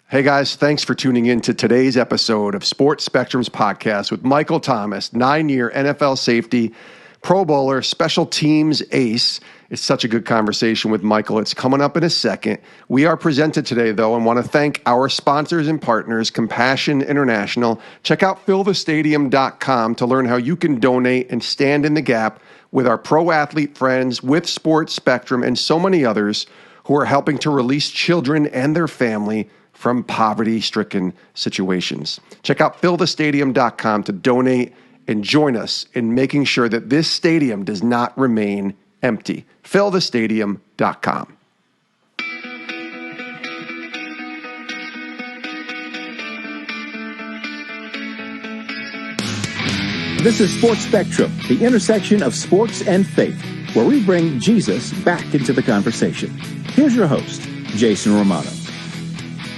Hey guys, thanks for tuning in to today's episode of Sports Spectrum's podcast with Michael Thomas, 9-year NFL safety, Pro Bowler, special teams ace. It's such a good conversation with Michael. It's coming up in a second. We are presented today, though, and want to thank our sponsors and partners, Compassion International. Check out fillthestadium.com to learn how you can donate and stand in the gap with our pro athlete friends, with Sports Spectrum, and so many others who are helping to release children and their family from poverty-stricken situations. Check out fillthestadium.com to donate and join us in making sure that this stadium does not remain empty. fillthestadium.com. This is Sports Spectrum, the intersection of sports and faith, where we bring Jesus back into the conversation. Here's your host, Jason Romano.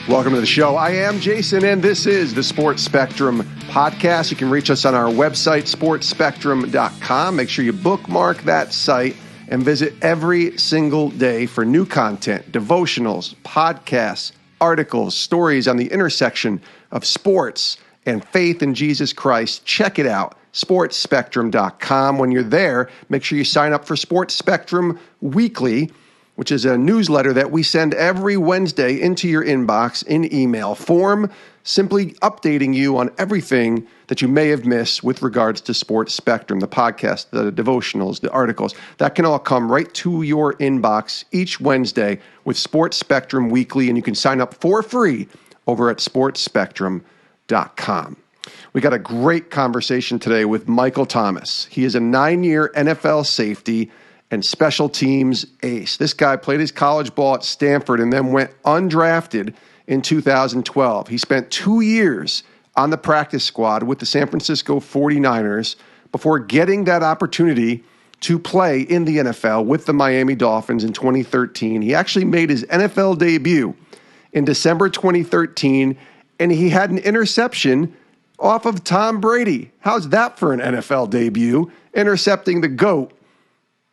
Welcome to the show. I am Jason, and this is the Sports Spectrum podcast. You can reach us on our website, sportspectrum.com. Make sure you bookmark that site and visit every single day for new content, devotionals, podcasts, articles, stories on the intersection of sports and faith in Jesus Christ. Check it out, sportspectrum.com. When you're there, make sure you sign up for Sports Spectrum Weekly, which is a newsletter that we send every Wednesday into your inbox in email form, simply updating you on everything that you may have missed with regards to Sports Spectrum, the podcast, the devotionals, the articles. That can all come right to your inbox each Wednesday with Sports Spectrum Weekly, and you can sign up for free over at sportspectrum.com. We got a great conversation today with Michael Thomas. He is a 9-year NFL safety and special teams ace. This guy played his college ball at Stanford and then went undrafted in 2012. He spent 2 years on the practice squad with the San Francisco 49ers before getting that opportunity to play in the NFL with the Miami Dolphins in 2013. He actually made his NFL debut in December 2013, and he had an interception off of Tom Brady. How's that for an NFL debut? Intercepting the GOAT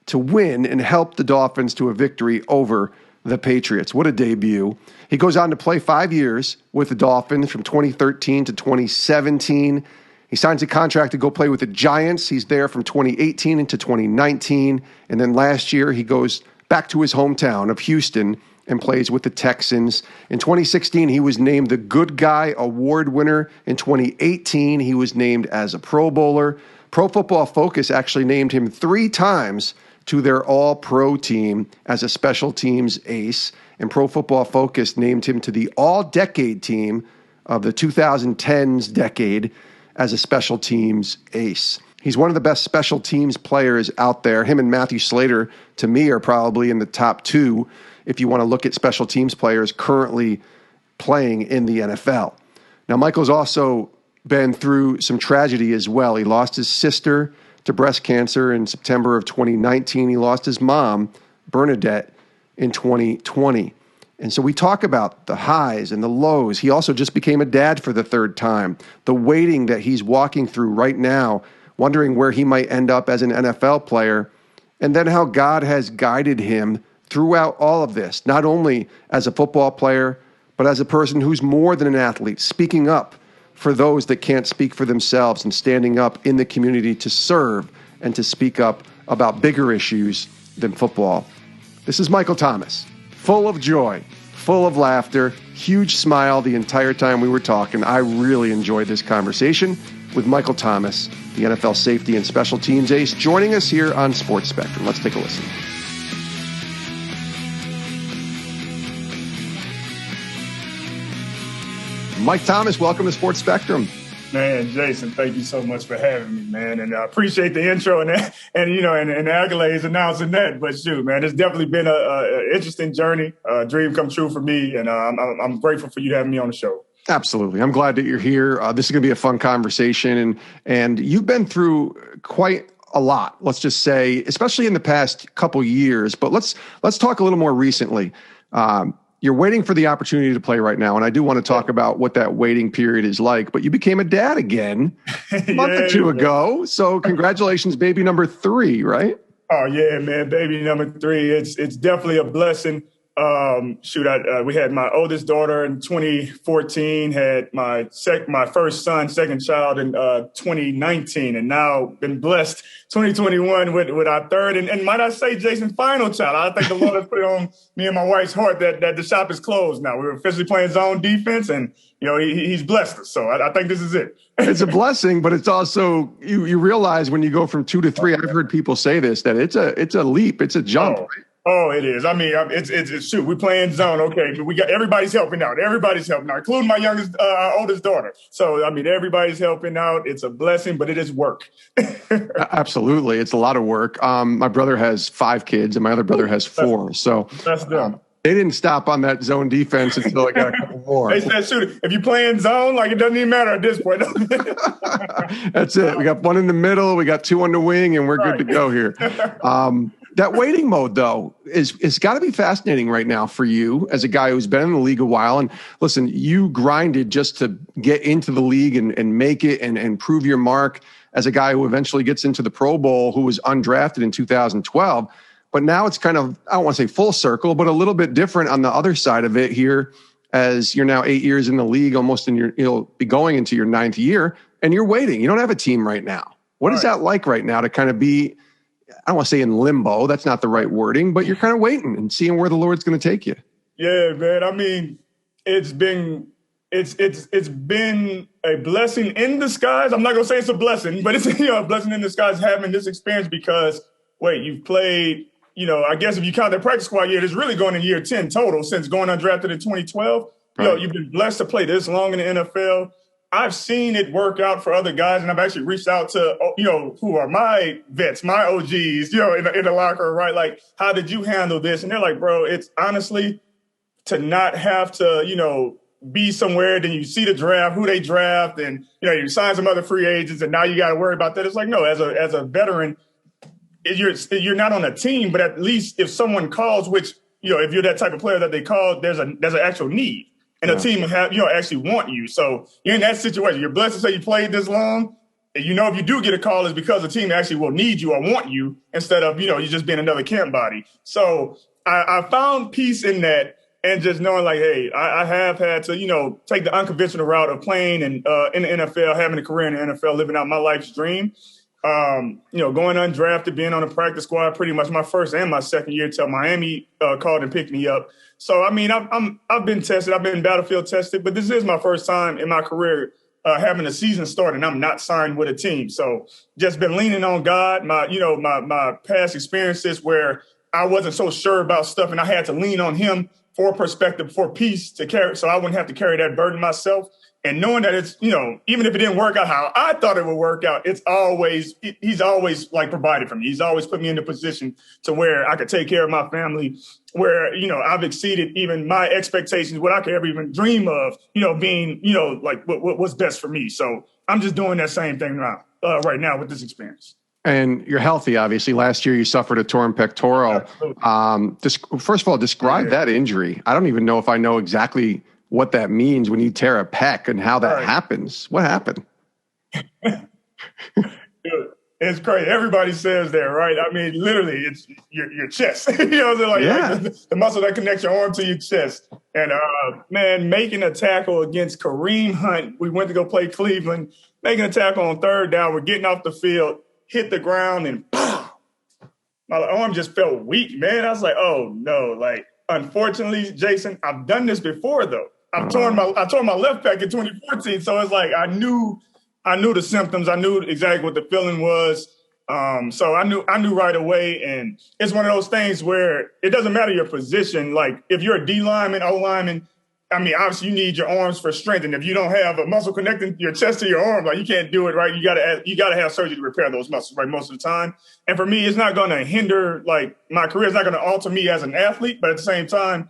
to win and help the Dolphins to a victory over the Patriots. What a debut. He goes on to play 5 years with the Dolphins from 2013 to 2017. He signs a contract to go play with the Giants. He's there from 2018 into 2019. And then last year, he goes back to his hometown of Houston and plays with the Texans. In 2016, he was named the Good Guy Award winner. In 2018, he was named as a Pro Bowler. Pro Football Focus actually named him 3 times to their all-pro team as a special teams ace, and Pro Football Focus named him to the all-decade team of the 2010s decade as a special teams ace. He's one of the best special teams players out there. Him and Matthew Slater, to me, are probably in the top 2 if you want to look at special teams players currently playing in the NFL. Now, Michael's also been through some tragedy as well. He lost his sister to breast cancer in September of 2019. He lost his mom, Bernadette, in 2020. And so we talk about the highs and the lows. He also just became a dad for the 3rd time. The waiting that he's walking through right now, wondering where he might end up as an NFL player, and then how God has guided him throughout all of this, not only as a football player, but as a person who's more than an athlete, speaking up for those that can't speak for themselves and standing up in the community to serve and to speak up about bigger issues than football. This is Michael Thomas, full of joy, full of laughter, huge smile the entire time we were talking. I really enjoyed this conversation with Michael Thomas, the NFL safety and special teams ace, joining us here on Sports Spectrum. Let's take a listen. Mike Thomas, welcome to Sports Spectrum. Man, Jason, thank you so much for having me, man. And I appreciate the intro and the accolades announcing that. But shoot, man, it's definitely been a interesting journey, a dream come true for me. And I'm grateful for you having me on the show. Absolutely. I'm glad that you're here. This is going to be a fun conversation. And you've been through quite a lot, let's just say, especially in the past couple years. But let's talk a little more recently. You're waiting for the opportunity to play right now, and I do want to talk about what that waiting period is like. But you became a dad again a month or two ago, so congratulations, baby number 3, right? Oh yeah, man, baby number 3. It's definitely a blessing. We had my oldest daughter in 2014, had my first son, second child in 2019, and now been blessed 2021 with our third and might I say, Jason, final child. I think the Lord has put it on me and my wife's heart that the shop is closed now. We're officially playing zone defense, and he's blessed us. So I think this is it. It's a blessing, but it's also you realize when you go from 2 to 3. I've heard people say this, that it's a leap, it's a jump. Oh, it is. I mean, it's shoot. We're playing zone. Okay, but we got everybody's helping out. Everybody's helping out, including my oldest daughter. So I mean, everybody's helping out. It's a blessing, but it is work. Absolutely, it's a lot of work. My brother has 5 kids, and my other brother has 4. So that's them. They didn't stop on that zone defense until I got a couple more. They said, shoot, if you're playing zone, like it doesn't even matter at this point. That's it. We got 1 in the middle, we got 2 on the wing, and we're good to go here. That waiting mode, though, is got to be fascinating right now for you as a guy who's been in the league a while. And listen, you grinded just to get into the league and make it and prove your mark as a guy who eventually gets into the Pro Bowl, who was undrafted in 2012. But now it's kind of, I don't want to say full circle, but a little bit different on the other side of it here, as you're now 8 years in the league, almost you'll be going into your 9th year, and you're waiting. You don't have a team right now. What is that like right now to kind of be, I don't want to say in limbo, that's not the right wording, but you're kind of waiting and seeing where the Lord's going to take you? Yeah, man. I mean, it's been a blessing in disguise. I'm not going to say it's a blessing, but it's a blessing in disguise having this experience because, you've played, I guess if you count the practice squad year, it's really going in year 10 total since going undrafted in 2012. Right. You've been blessed to play this long in the NFL. I've seen it work out for other guys, and I've actually reached out to, who are my vets, my OGs, in the locker room, right? Like, how did you handle this? And they're like, bro, it's honestly to not have to, be somewhere, then you see the draft, who they draft, and, you sign some other free agents, and now you got to worry about that. It's like, no, as a veteran, you're not on a team, but at least if someone calls, which, if you're that type of player that they call, there's an actual need. And a team will have, actually want you. So you're in that situation. You're blessed to say you played this long. And if you do get a call, it's because the team actually will need you or want you instead of, you just being another camp body. So I found peace in that and just knowing like, hey, I have had to, take the unconventional route of playing and in the NFL, having a career in the NFL, living out my life's dream. Going undrafted, being on the practice squad, pretty much my first and my second year till Miami called and picked me up. So, I mean, I've been tested. I've been battlefield tested, but this is my first time in my career having a season start, and I'm not signed with a team. So just been leaning on God, my past experiences where I wasn't so sure about stuff, and I had to lean on him for perspective, for peace to carry, so I wouldn't have to carry that burden myself. And knowing that it's, even if it didn't work out how I thought it would work out, he's always like provided for me. He's always put me in a position to where I could take care of my family, where, I've exceeded even my expectations, what I could ever even dream of, being, like what's best for me. So I'm just doing that same thing right now with this experience. And you're healthy, obviously. Last year, you suffered a torn pectoral. First of all, describe that injury. I don't even know if I know exactly what that means when you tear a pec and how that happens. What happened? Dude, it's crazy. Everybody says that, right? I mean, literally, it's your chest. Like the muscle that connects your arm to your chest. And, making a tackle against Kareem Hunt. We went to go play Cleveland. Making a tackle on third down. We're getting off the field, hit the ground, and my arm just felt weak, man. I was like, oh, no. Like, unfortunately, Jason, I've done this before, though. I tore my left pec in 2014, so it's like I knew the symptoms. I knew exactly what the feeling was. So I knew right away, and it's one of those things where it doesn't matter your position. Like if you're a D lineman, O lineman, I mean, obviously you need your arms for strength, and if you don't have a muscle connecting your chest to your arm, like you can't do it, right? You gotta have surgery to repair those muscles, right? Most of the time, and for me, it's not going to hinder like my career. It's not going to alter me as an athlete, but at the same time,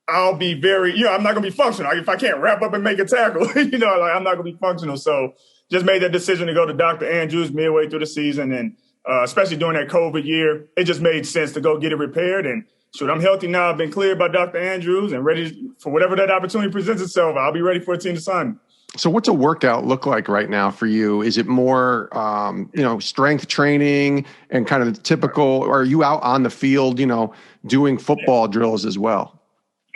I'll be very, I'm not going to be functional. If I can't wrap up and make a tackle, I'm not going to be functional. So just made that decision to go to Dr. Andrews midway through the season. And especially during that COVID year, it just made sense to go get it repaired. And shoot, I'm healthy now. I've been cleared by Dr. Andrews and ready for whatever that opportunity presents itself. I'll be ready for a team assignment. So what's a workout look like right now for you? Is it more, strength training and kind of typical, or are you out on the field, doing football drills as well?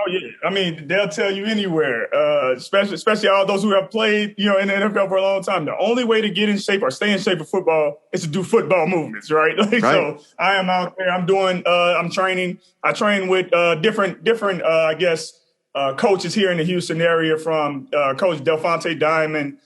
Oh yeah, I mean they'll tell you anywhere, especially all those who have played, in the NFL for a long time. The only way to get in shape or stay in shape for football is to do football movements, right? Right. So I am out there. I'm training. I train with different, coaches here in the Houston area, from Coach Delphonte Diamond,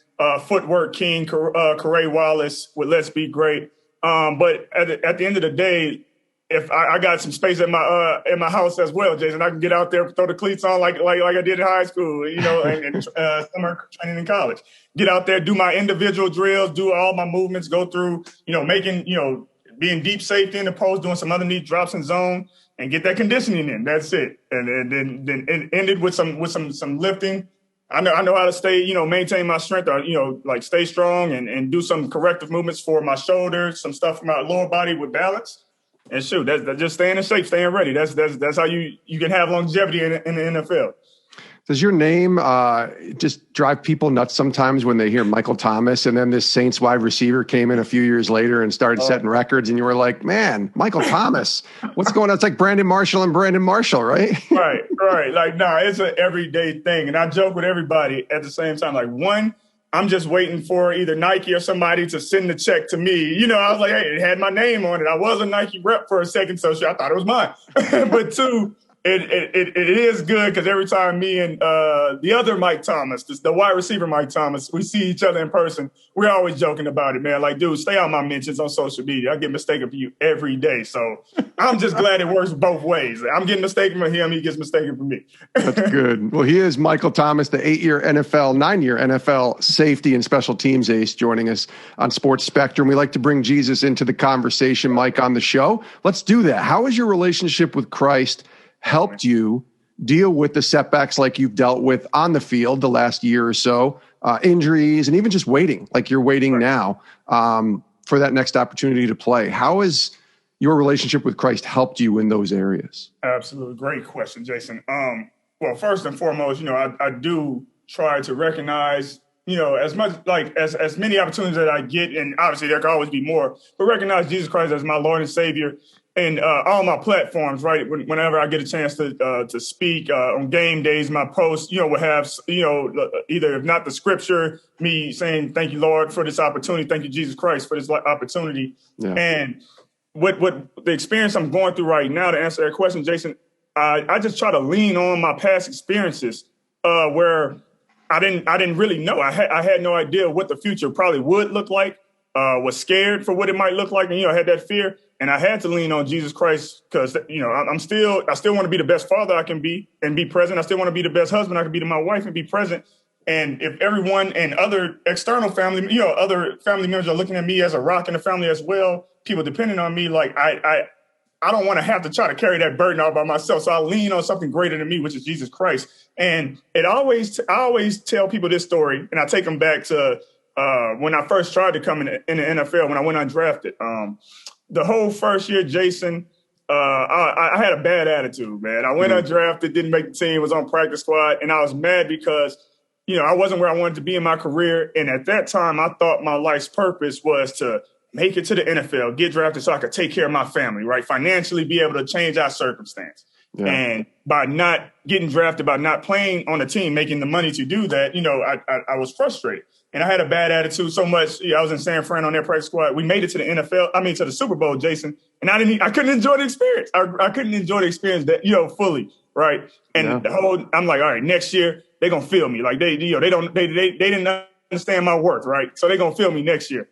Footwork King, Corey Wallace with Let's Be Great. But at the end of the day, if I got some space in my house as well, Jason, I can get out there, throw the cleats on like I did in high school, and summer training in college. Get out there, do my individual drills, do all my movements, go through, being deep safety in the post, doing some underneath drops in zone, and get that conditioning in. That's it. And then it ended with some lifting. I know how to stay, maintain my strength, or, stay strong and do some corrective movements for my shoulders, some stuff for my lower body with balance. And shoot, that's just staying in shape, staying ready. That's how you can have longevity in the NFL. Does your name just drive people nuts sometimes when they hear Michael Thomas, and then this Saints wide receiver came in a few years later and started setting records, and you were like, man, Michael Thomas, what's going on? It's like Brandon Marshall, right? Right. Like, nah, it's an everyday thing. And I joke with everybody at the same time. Like, one, I'm just waiting for either Nike or somebody to send the check to me. I was like, hey, it had my name on it. I was a Nike rep for a second, so I thought it was mine. But two, it is good because every time me and the other Mike Thomas, the wide receiver Mike Thomas, we see each other in person, we're always joking about it, man. Like, dude, stay out my mentions on social media. I get mistaken for you every day. So I'm just glad it works both ways. I'm getting mistaken for him. He gets mistaken for me. That's good. Well, he is Michael Thomas, the 9-year NFL safety and special teams ace, joining us on Sports Spectrum. We like to bring Jesus into the conversation, Mike, on the show. Let's do that. How is your relationship with Christ helped you deal with the setbacks like you've dealt with on the field the last year or so, injuries, and even just waiting, like you're waiting now for that next opportunity to play? How has your relationship with Christ helped you in those areas? Absolutely. Great question, Jason. Well, first and foremost, I do try to recognize, as much like as many opportunities that I get, and obviously there can always be more, but recognize Jesus Christ as my Lord and Savior. And all my platforms, right? Whenever I get a chance to speak on game days, my posts, will have, either if not the scripture, me saying, "Thank you, Lord, for this opportunity. Thank you, Jesus Christ, for this opportunity." Yeah. And what the experience I'm going through right now, to answer that question, Jason, I just try to lean on my past experiences where I didn't really know. I had no idea what the future probably would look like. Was scared for what it might look like, and I had that fear. And I had to lean on Jesus Christ because, I still want to be the best father I can be and be present. I still want to be the best husband I can be to my wife and be present. And if everyone and other external family, other family members are looking at me as a rock in the family as well, people depending on me, like I don't want to have to try to carry that burden all by myself. So I lean on something greater than me, which is Jesus Christ. And I always tell people this story, and I take them back to when I first tried to come in the NFL, when I went undrafted. The whole first year, Jason, I had a bad attitude, man. I went undrafted, didn't make the team, was on practice squad, and I was mad because, I wasn't where I wanted to be in my career. And at that time, I thought my life's purpose was to make it to the NFL, get drafted so I could take care of my family, right? Financially be able to change our circumstance. Yeah. And by not getting drafted, by not playing on a team, making the money to do that, I was frustrated. And I had a bad attitude so much. I was in San Fran on their practice squad. We made it to the to the Super Bowl, Jason. And I couldn't enjoy the experience. I couldn't enjoy the experience that, fully. Right. And I'm like, all right, next year they're going to feel me. Like they didn't understand my worth. Right. So they're going to feel me next year.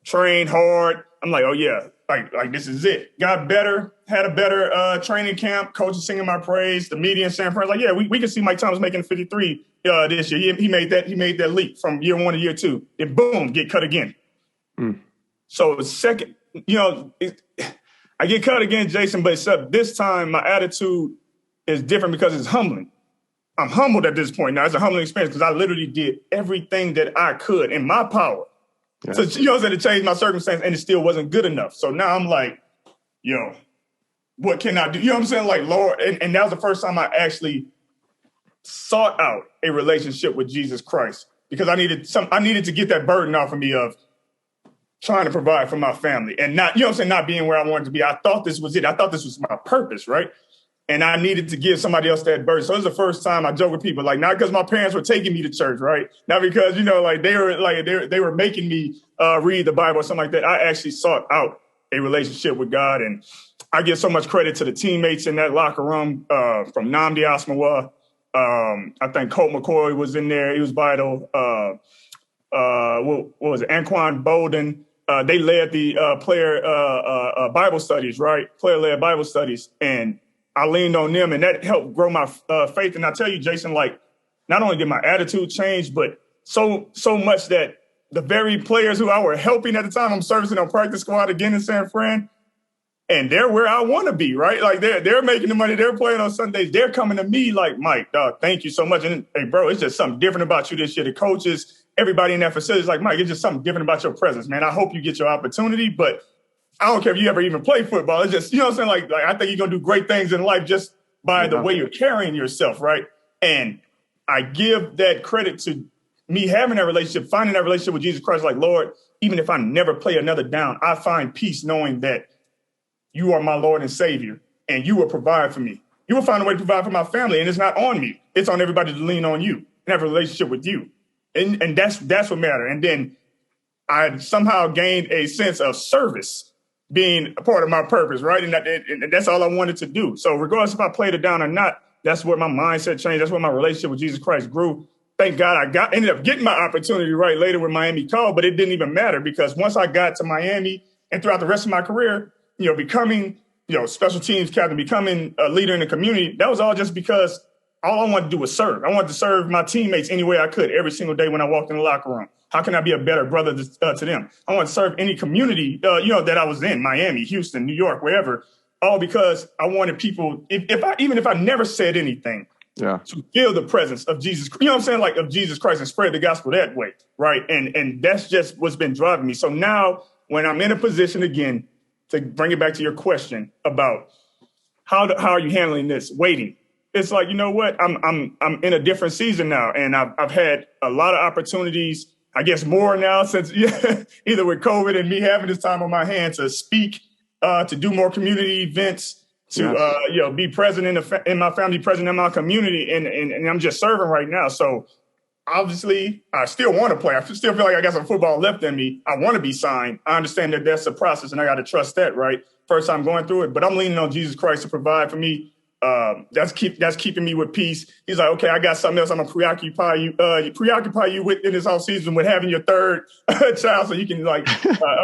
Train hard. I'm like, oh yeah, like this is it. Got better, had a better training camp. Coaches singing my praise. The media in San Fran, like, yeah, we can see Mike Thomas making 53 this year. He made that leap from year 1 to year 2. And boom, get cut again. So second, I get cut again, Jason. But except this time, my attitude is different because it's humbling. I'm humbled at this point now. It's a humbling experience because I literally did everything that I could in my power. Yes. So, to change my circumstance, and it still wasn't good enough. So now I'm like, what can I do? You know what I'm saying? Like, Lord, and that was the first time I actually sought out a relationship with Jesus Christ because I needed to get that burden off of me of trying to provide for my family and not, not being where I wanted to be. I thought this was it. I thought this was my purpose, right? and I needed to give somebody else that burden. So it was the first time I joke with people, like, not because my parents were taking me to church, right? Not because, they were making me read the Bible or something like that. I actually sought out a relationship with God. And I give so much credit to the teammates in that locker room, from Nnamdi Asomugha. I think Colt McCoy was in there. He was vital. What was it? Anquan Bolden. They led the player Bible studies, right? Player-led Bible studies. And I leaned on them, and that helped grow my faith. And I tell you, Jason, like, not only did my attitude change, but so much that the very players who I were helping at the time, I'm servicing on practice squad again in San Fran, and they're where I want to be, right? Like, they're making the money, they're playing on Sundays, they're coming to me like, Mike, dog, thank you so much. And hey, bro, it's just something different about you this year. The coaches, everybody in that facility is like, Mike, it's just something different about your presence, man. I hope you get your opportunity, but I don't care if you ever even play football. It's just, you know what I'm saying? Like I think you're going to do great things in life just by the way you're carrying yourself, right? And I give that credit to me having that relationship, finding that relationship with Jesus Christ. Like, Lord, even if I never play another down, I find peace knowing that you are my Lord and Savior, and you will provide for me. You will find a way to provide for my family, and it's not on me. It's on everybody to lean on you and have a relationship with you. And that's what matters. And then I somehow gained a sense of service being a part of my purpose, right? And that's all I wanted to do. So regardless if I played it down or not, that's where my mindset changed. That's where my relationship with Jesus Christ grew. Thank God ended up getting my opportunity right later when Miami called, but it didn't even matter because once I got to Miami and throughout the rest of my career, becoming, special teams captain, becoming a leader in the community, that was all just because all I wanted to do was serve. I wanted to serve my teammates any way I could every single day when I walked in the locker room. How can I be a better brother to them? I want to serve any community, that I was in, Miami, Houston, New York, wherever, all because I wanted people, even if I never said anything, to feel the presence of Jesus, you know what I'm saying? Like of Jesus Christ and spread the gospel that way, right? And that's just what's been driving me. So now when I'm in a position again, to bring it back to your question about how are you handling this, waiting, it's like, you know what, I'm in a different season now, and I've had a lot of opportunities, I guess more now since either with COVID and me having this time on my hands to speak, to do more community events, to be present in my family, present in my community, and I'm just serving right now. So obviously, I still want to play. I still feel like I got some football left in me. I want to be signed. I understand that that's a process, and I got to trust that, right? First time going through it, but I'm leaning on Jesus Christ to provide for me. That's keeping me with peace. He's like, okay, I got something else I'm gonna preoccupy you with in this whole season with having your third child, so you can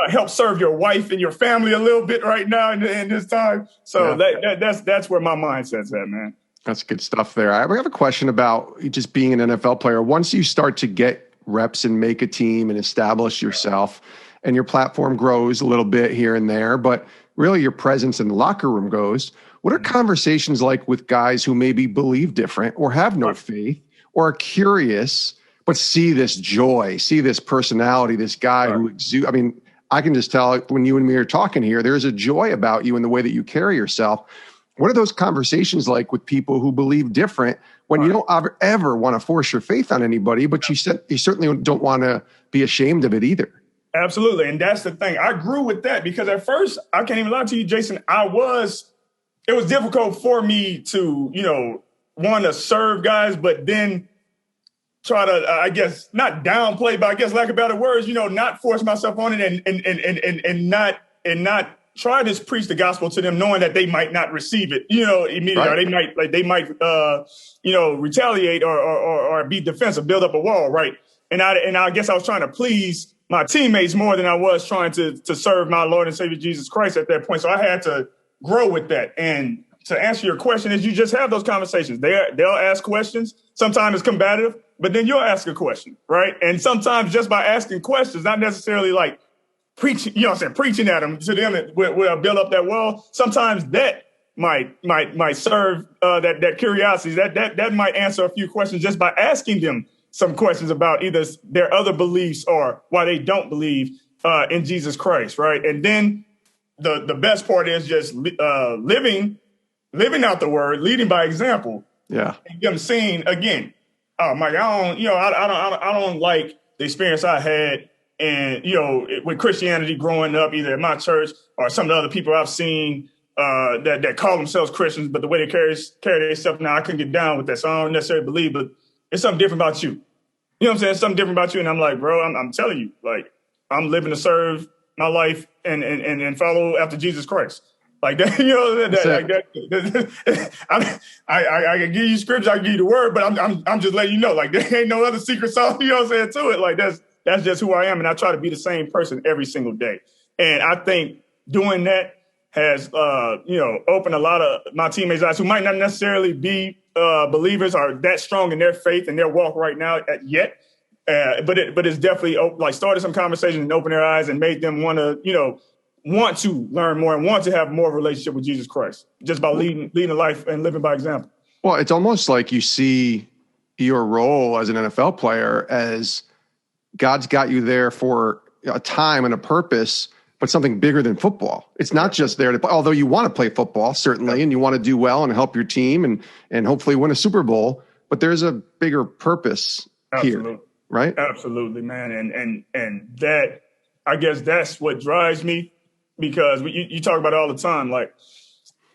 help serve your wife and your family a little bit right now in this time. So that's where my mindset's at, man. That's good stuff there. I have a question about just being an NFL player. Once you start to get reps and make a team and establish yourself, and your platform grows a little bit here and there, but really your presence in the locker room goes. What are conversations like with guys who maybe believe different or have no faith or are curious, but see this joy, see this personality, this guy who exudes? I mean, I can just tell when you and me are talking here, there's a joy about you in the way that you carry yourself. What are those conversations like with people who believe different when you don't ever want to force your faith on anybody, but you certainly don't want to be ashamed of it either? Absolutely. And that's the thing. I grew with that because at first, I can't even lie to you, Jason, it was difficult for me to, want to serve guys, but then try to, I guess, not downplay, but I guess lack of better words, not force myself on it and not try to preach the gospel to them, knowing that they might not receive it, immediately, right. Or they might retaliate or be defensive, build up a wall, right? And I guess I was trying to please my teammates more than I was trying to serve my Lord and Savior Jesus Christ at that point. So I had to grow with that. And to answer your question is you just have those conversations. They'll ask questions. Sometimes it's combative, but then you'll ask a question, right? And sometimes just by asking questions, not necessarily like preaching, preaching at them, to them, it will build up that wall. Sometimes that might serve that curiosity. That might answer a few questions just by asking them some questions about either their other beliefs or why they don't believe in Jesus Christ, right? And then the best part is just living out the word, leading by example. Yeah. And them seeing again. Mike, I don't like the experience I had, and with Christianity growing up, either at my church or some of the other people I've seen that call themselves Christians, but the way they carry themselves now, I couldn't get down with that. So I don't necessarily believe, but it's something different about you. You know what I'm saying? It's something different about you. And I'm like, bro, I'm telling you, like, I'm living to serve my life and follow after Jesus Christ. Like that, you know, I can give you scripture, I can give you the word, but I'm just letting you know, like, there ain't no other secret sauce, you know what I'm saying, to it. Like, that's just who I am. And I try to be the same person every single day. And I think doing that has, opened a lot of my teammates' eyes who might not necessarily be believers or that strong in their faith and their walk right now yet. But it's definitely started some conversation and opened their eyes and made them want to learn more and want to have more of a relationship with Jesus Christ just by leading a life and living by example. Well, it's almost like you see your role as an NFL player as God's got you there for a time and a purpose, but something bigger than football. It's not just there to play, although you want to play football, certainly, and you want to do well and help your team and hopefully win a Super Bowl, but there's a bigger purpose here, right? Absolutely, man. And that, I guess that's what drives me, because you talk about it all the time. Like,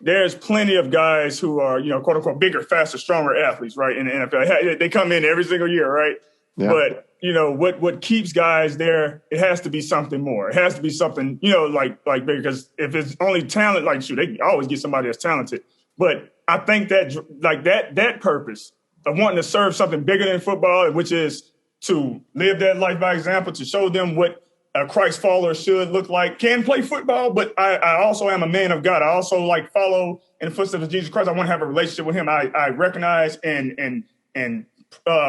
there's plenty of guys who are, quote unquote, bigger, faster, stronger athletes, right? In the NFL. They come in every single year, right? Yeah. But, what keeps guys there, it has to be something more. It has to be something, like bigger, because if it's only talent, like, shoot, they can always get somebody that's talented. But I think that purpose of wanting to serve something bigger than football, which is to live that life by example, to show them what a Christ follower should look like, can play football, but I also am a man of God. I also follow in the footsteps of Jesus Christ. I want to have a relationship with him. I recognize and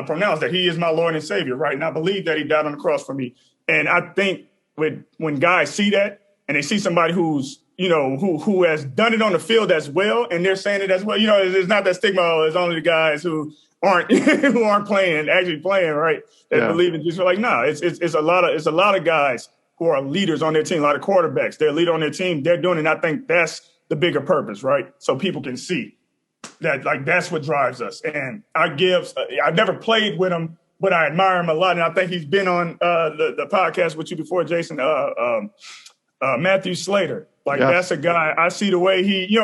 pronounce that he is my Lord and Savior, right? And I believe that he died on the cross for me. And I think when guys see that and they see somebody who's, who has done it on the field as well, and they're saying it as well, it's not that stigma. It's only the guys who aren't actually playing, right? That believe in Jesus. Like, no, it's a lot of guys who are leaders on their team, a lot of quarterbacks. They're a leader on their team. They're doing it. And I think that's the bigger purpose, right? So people can see that, that's what drives us. And I've never played with him, but I admire him a lot. And I think he's been on the podcast with you before, Jason, Matthew Slater. That's a guy, I see the way he,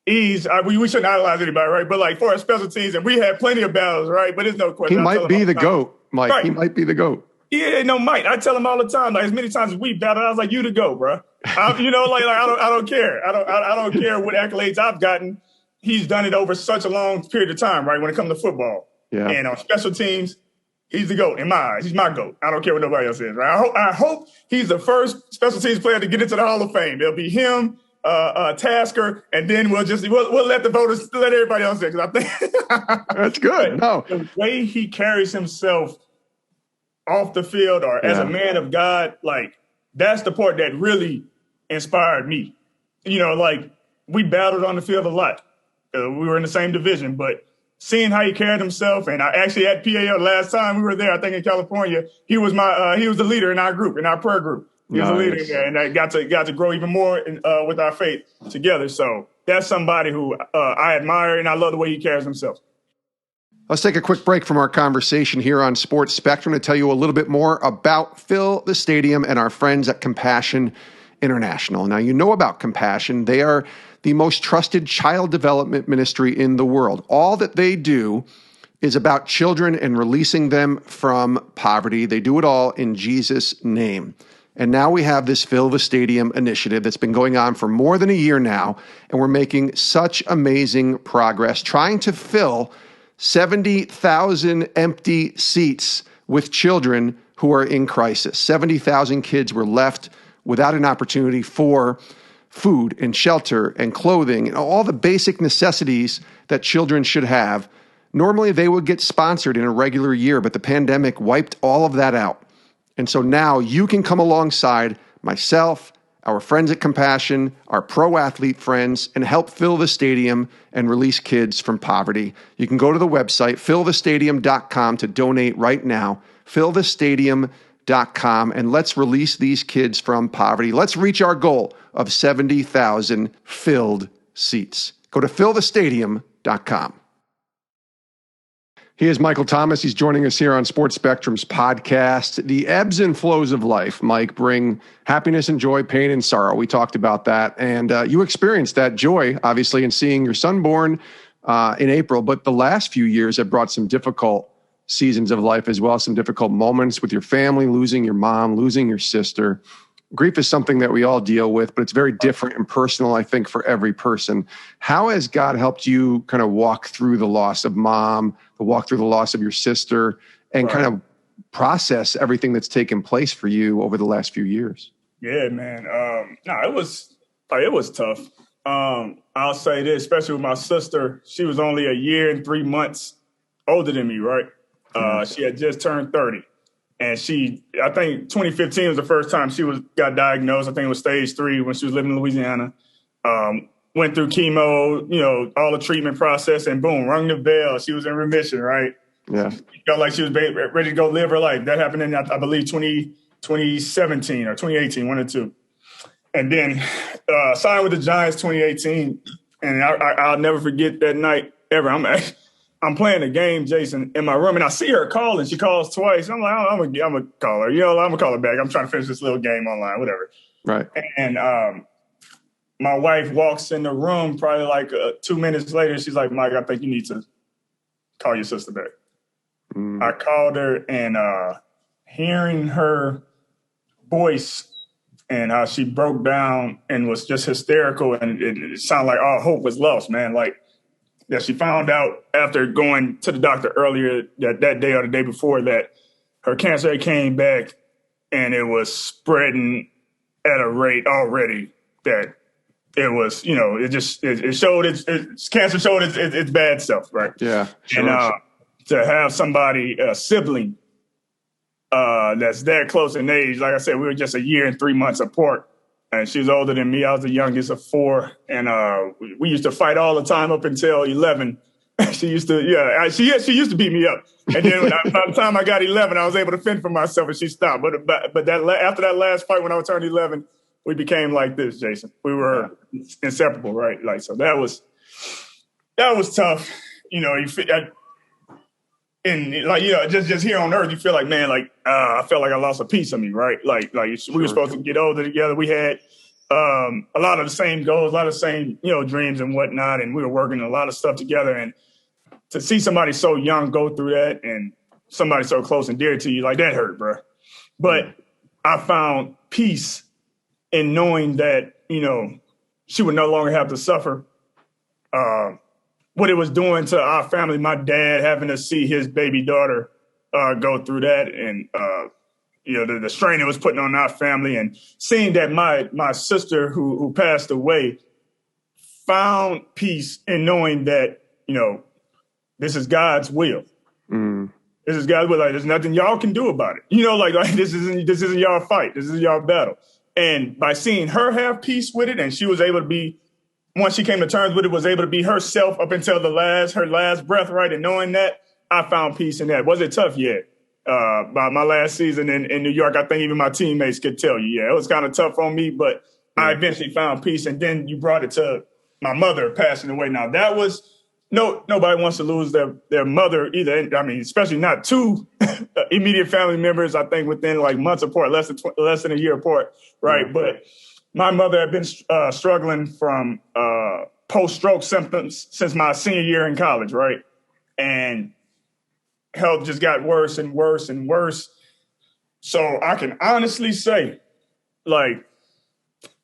we shouldn't idolize anybody, right? But for our special teams, and we had plenty of battles, right? But there's no question. He might be the GOAT, Mike. Right. He might be the GOAT. Yeah, no, Mike. I tell him all the time, as many times as we battled, I was like, "You the GOAT, bro." I don't care. I don't care what accolades I've gotten. He's done it over such a long period of time, right? When it comes to football, and on special teams, he's the GOAT in my eyes. He's my GOAT. I don't care what nobody else says, right? I hope he's the first special teams player to get into the Hall of Fame. It'll be him, Tasker, and then we'll let the voters, let everybody else say, because I think that's good. No, the way he carries himself off the field or as a man of God, that's the part that really inspired me. We battled on the field a lot. We were in the same division, but seeing how he carried himself, and I actually at PAL last time we were there, I think in California, he was the leader in our group, in our prayer group. He was a leader there, and I got to grow even more with our faith together. So that's somebody who I admire, and I love the way he carries himself. Let's take a quick break from our conversation here on Sports Spectrum to tell you a little bit more about Fill the Stadium and our friends at Compassion International. Now, you know about Compassion. They are the most trusted child development ministry in the world. All that they do is about children and releasing them from poverty. They do it all in Jesus' name. And now we have this Fill the Stadium initiative that's been going on for more than a year now, and we're making such amazing progress trying to fill 70,000 empty seats with children who are in crisis. 70,000 kids were left without an opportunity for food and shelter and clothing and all the basic necessities that children should have. Normally, they would get sponsored in a regular year, but the pandemic wiped all of that out. And so now you can come alongside myself, our friends at Compassion, our pro athlete friends, and help fill the stadium and release kids from poverty. You can go to the website, fillthestadium.com, to donate right now, fillthestadium.com, and let's release these kids from poverty. Let's reach our goal of 70,000 filled seats. Go to fillthestadium.com. He is Michael Thomas. He's joining us here on Sports Spectrum's podcast. The ebbs and flows of life, Mike, bring happiness and joy, pain and sorrow. We talked about that. And you experienced that joy, obviously, in seeing your son born in April. But the last few years have brought some difficult seasons of life as well, some difficult moments with your family, losing your mom, losing your sister. Grief is something that we all deal with, but it's very different and personal, I think, for every person. How has God helped you kind of walk through the loss of mom, walk through the loss of your sister, and kind of process everything that's taken place for you over the last few years? Yeah, man. It was tough. I'll say this, especially with my sister. She was only a year and 3 months older than me, right? She had just turned 30. And I think 2015 was the first time she got diagnosed. I think it was stage 3 when she was living in Louisiana. Went through chemo, all the treatment process, and boom, rung the bell. She was in remission, right? Yeah. Felt like she was ready to go live her life. That happened in, I believe, 2017 or 2018, one or two. And then signed with the Giants 2018. And I'll never forget that night ever. I'm playing a game, Jason, in my room, and I see her calling. She calls twice. I'm like, I'm gonna call her. I'm gonna call her back. I'm trying to finish this little game online, whatever. Right. And my wife walks in the room probably like 2 minutes later. She's like, Mike, I think you need to call your sister back. I called her, and hearing her voice and how she broke down and was just hysterical, and it sounded like all hope was lost, man. Like, that she found out after going to the doctor earlier that day or the day before that her cancer came back and it was spreading at a rate already that it was, it showed cancer showed its bad self, right? Yeah. Sure. And to have somebody, a sibling that's that close in age, like I said, we were just a year and 3 months apart. And she was older than me. I was the youngest of 4. And we used to fight all the time up until 11. She used to, she used to beat me up. And then by the time I got 11, I was able to fend for myself, and she stopped. But after that last fight, when I turned 11, we became like this, Jason. We were inseparable, right? Like, so that was tough. Just here on earth, you feel like, man, I felt like I lost a piece of me, right? Like we were supposed to get older together. We had a lot of the same goals, a lot of the same, dreams and whatnot. And we were working a lot of stuff together. And to see somebody so young go through that and somebody so close and dear to you, like, that hurt, bro. But I found peace in knowing that, she would no longer have to suffer what it was doing to our family, my dad having to see his baby daughter go through that, and the strain it was putting on our family, and seeing that my sister who passed away found peace in knowing that this is God's will. This is God's will. Like, there's nothing y'all can do about it. This isn't y'all fight. This is y'all battle. And by seeing her have peace with it, and she was able to be, once she came to terms with it, was able to be herself up until her last breath, right? And knowing that, I found peace in that. Was it tough? Yeah. By my last season in New York, I think even my teammates could tell you, it was kind of tough on me, but I eventually found peace. And then you brought it to my mother passing away. Now, that was, nobody wants to lose their mother either. I mean, especially not two immediate family members, I think within like months apart, less than a year apart, right? But my mother had been struggling from post-stroke symptoms since my senior year in college, right? And health just got worse and worse and worse. So I can honestly say, like,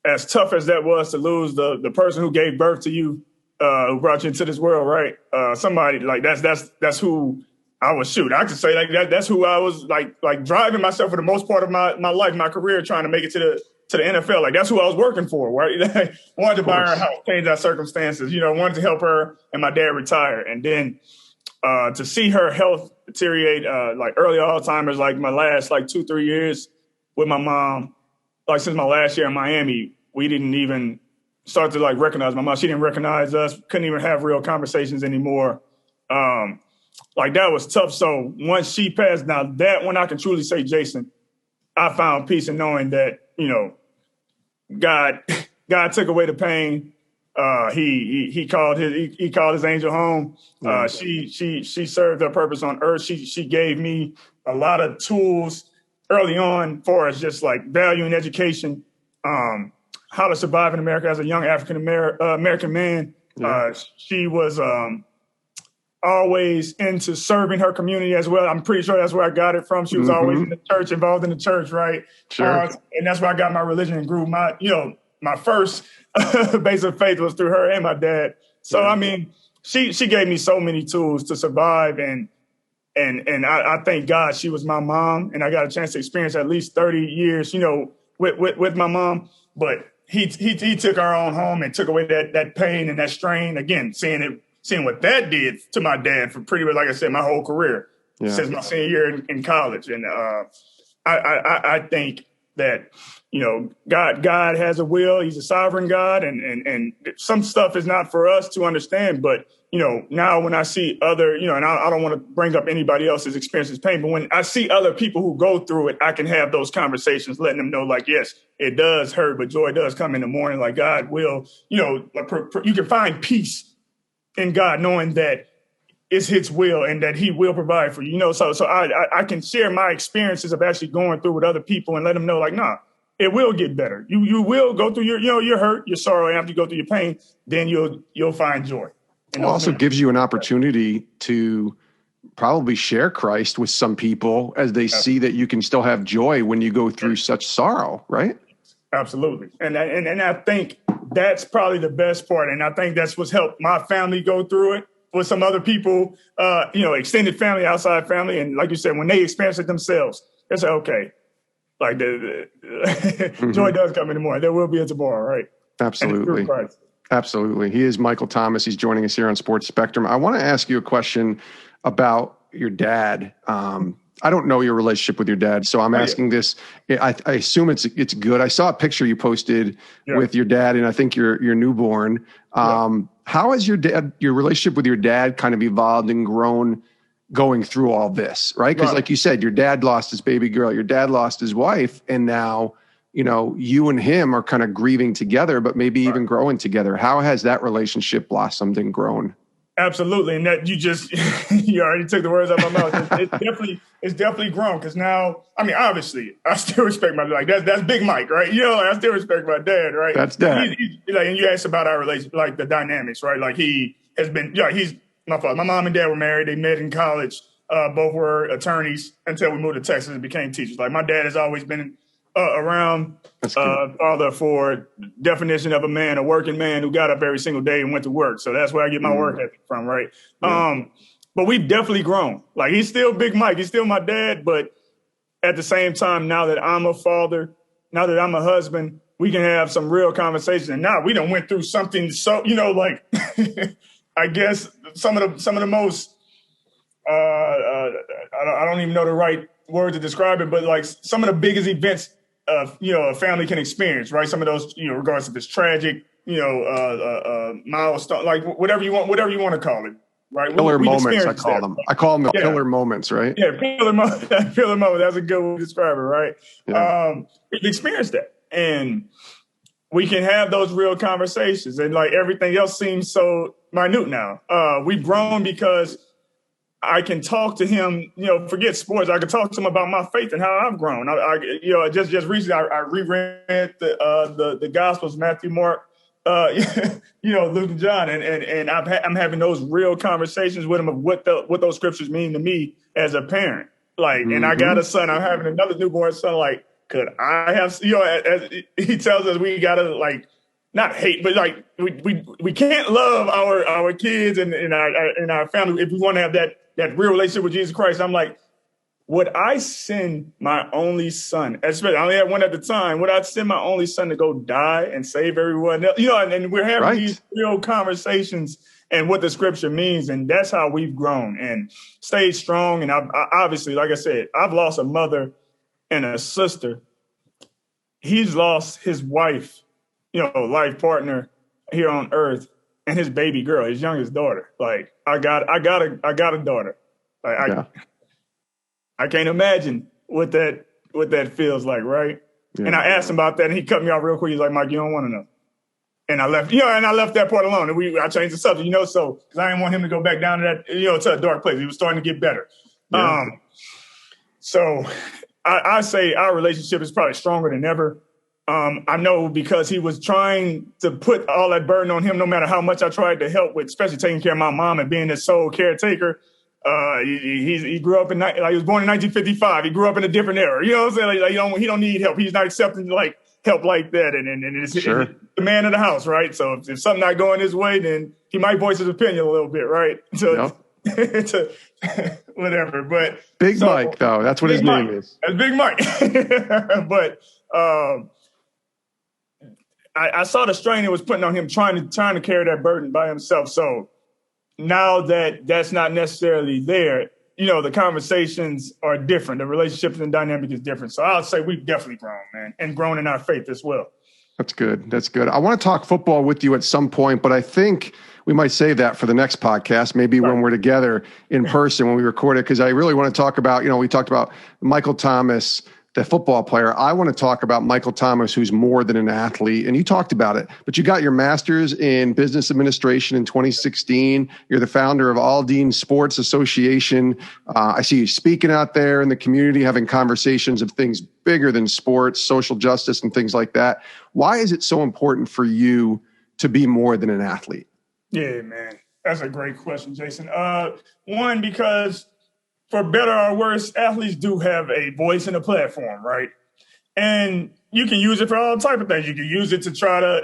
as tough as that was to lose the person who gave birth to you, who brought you into this world, right? Somebody like that's who I was. Shoot, I could say like that. That's who I was like driving myself for the most part of my life, my career, trying to make it to the NFL. Like, that's who I was working for, right? Wanted to buy her a house, change our circumstances, wanted to help her and my dad retire. And then to see her health deteriorate, like early Alzheimer's, like my last 2-3 years with my mom, like since my last year in Miami, we didn't even start to recognize my mom. She didn't recognize us, couldn't even have real conversations anymore. Like, that was tough. So once she passed, now that one I can truly say, Jason, I found peace in knowing that, God took away the pain He called his angel home. She served her purpose on earth. She gave me a lot of tools early on for us, just like value and education, how to survive in America as a young African American man. She was always into serving her community as well. I'm pretty sure that's where I got it from. She was always in the church, involved in the church, right? Sure. And that's where I got my religion and grew my first base of faith was through her and my dad. So, I mean, she gave me so many tools to survive. And I thank God she was my mom. And I got a chance to experience at least 30 years, with my mom. But he took our own home and took away that pain and that strain. Again, seeing what that did to my dad for pretty much, like I said, my whole career since my senior year in college. And I think that, God has a will. He's a sovereign God. And some stuff is not for us to understand. But, now when I see other, and I don't want to bring up anybody else's experiences, pain, but when I see other people who go through it, I can have those conversations, letting them know, like, yes, it does hurt, but joy does come in the morning. Like God will, you can find peace in God, knowing that it's His will and that He will provide for you. So I can share my experiences of actually going through with other people and let them know, like, nah, it will get better. You will go through your hurt, your sorrow, and after you go through your pain, then you'll find joy. It also gives you an opportunity to probably share Christ with some people as they see that you can still have joy when you go through such sorrow, right? Absolutely. And I think that's probably the best part. And I think that's what's helped my family go through it with some other people, extended family, outside family. And like you said, when they experience it themselves, they say, okay, like joy does come in the morning. There will be a tomorrow, right? Absolutely. Absolutely. He is Michael Thomas. He's joining us here on Sports Spectrum. I want to ask you a question about your dad. I don't know your relationship with your dad, so I'm asking this. I assume it's good. I saw a picture you posted with your dad, and I think your newborn. How has your relationship with your dad kind of evolved and grown going through all this, right? Because like you said, your dad lost his baby girl, your dad lost his wife, and now you and him are kind of grieving together, but maybe even growing together. How has that relationship blossomed and grown? Absolutely. And that you already took the words out of my mouth. It's definitely grown because now, I mean, obviously I still respect my, like that's Big Mike, right? I still respect my dad, right? That's dad. And you asked about our relationship, like the dynamics, right? Like he has been, he's my father. My mom and dad were married. They met in college. Both were attorneys until we moved to Texas and became teachers. Like my dad has always been around father for definition of a man, a working man who got up every single day and went to work. So that's where I get my work ethic from, right? Yeah. But we've definitely grown. Like he's still Big Mike. He's still my dad. But at the same time, now that I'm a father, now that I'm a husband, we can have some real conversations. And now we done went through something so, like I guess some of the most I don't even know the right word to describe it, but like some of the biggest events a family can experience, right? Some of those, regardless if it's tragic, milestone, like whatever you want to call it, right? Killer moments, I call them. I call them the killer moments, right? Yeah, killer moment. That's a good way to describe it, right? Yeah. We've experienced that, and we can have those real conversations, and like everything else seems so minute now. We've grown because I can talk to him, forget sports. I can talk to him about my faith and how I've grown. Just recently I reread the Gospels, Matthew, Mark, Luke and John, and I'm having those real conversations with him of what those scriptures mean to me as a parent. Like, and I got a son. I'm having another newborn son. Like, could I have? As he tells us, we gotta like not hate, but like we can't love our kids and our family if we want to have that real relationship with Jesus Christ. I'm like, would I send my only son, especially I only had one at the time, would I send my only son to go die and save everyone else? And we're having these real conversations and what the scripture means. And that's how we've grown and stayed strong. And I obviously, like I said, I've lost a mother and a sister. He's lost his wife, life partner here on earth, and his baby girl, his youngest daughter. Like I got a daughter. Like I can't imagine what that feels like, right? Yeah. And I asked him about that, and he cut me off real quick. He's like, Mike, you don't want to know. And I left, and I left that part alone. And I changed the subject, so because I didn't want him to go back down to that, to a dark place. He was starting to get better. Yeah. So I say our relationship is probably stronger than ever. I know because he was trying to put all that burden on him, no matter how much I tried to help with, especially taking care of my mom and being his sole caretaker. He grew up he was born in 1955. He grew up in a different era. You know what I'm saying? He don't need help. He's not accepting help like that. And it's the man of the house, right? So if something not going his way, then he might voice his opinion a little bit, right? So whatever. But Mike, though, that's what his name is. That's Big Mike. But I saw the strain it was putting on him trying to carry that burden by himself. So now that that's not necessarily there, the conversations are different. The relationships and dynamic is different. So I'll say we've definitely grown, man, and grown in our faith as well. That's good. That's good. I want to talk football with you at some point, but I think we might save that for the next podcast, maybe when we're together in person when we record it, because I really want to talk about, we talked about Michael Thomas, the football player. I want to talk about Michael Thomas, who's more than an athlete. And you talked about it, but you got your master's in business administration in 2016. You're the founder of Aldine Sports Association. I see you speaking out there in the community, having conversations of things bigger than sports, social justice, and things like that. Why is it so important for you to be more than an athlete? Yeah, man. That's a great question, Jason. One, because for better or worse, athletes do have a voice and a platform, right? And you can use it for all type of things. You can use it to try to,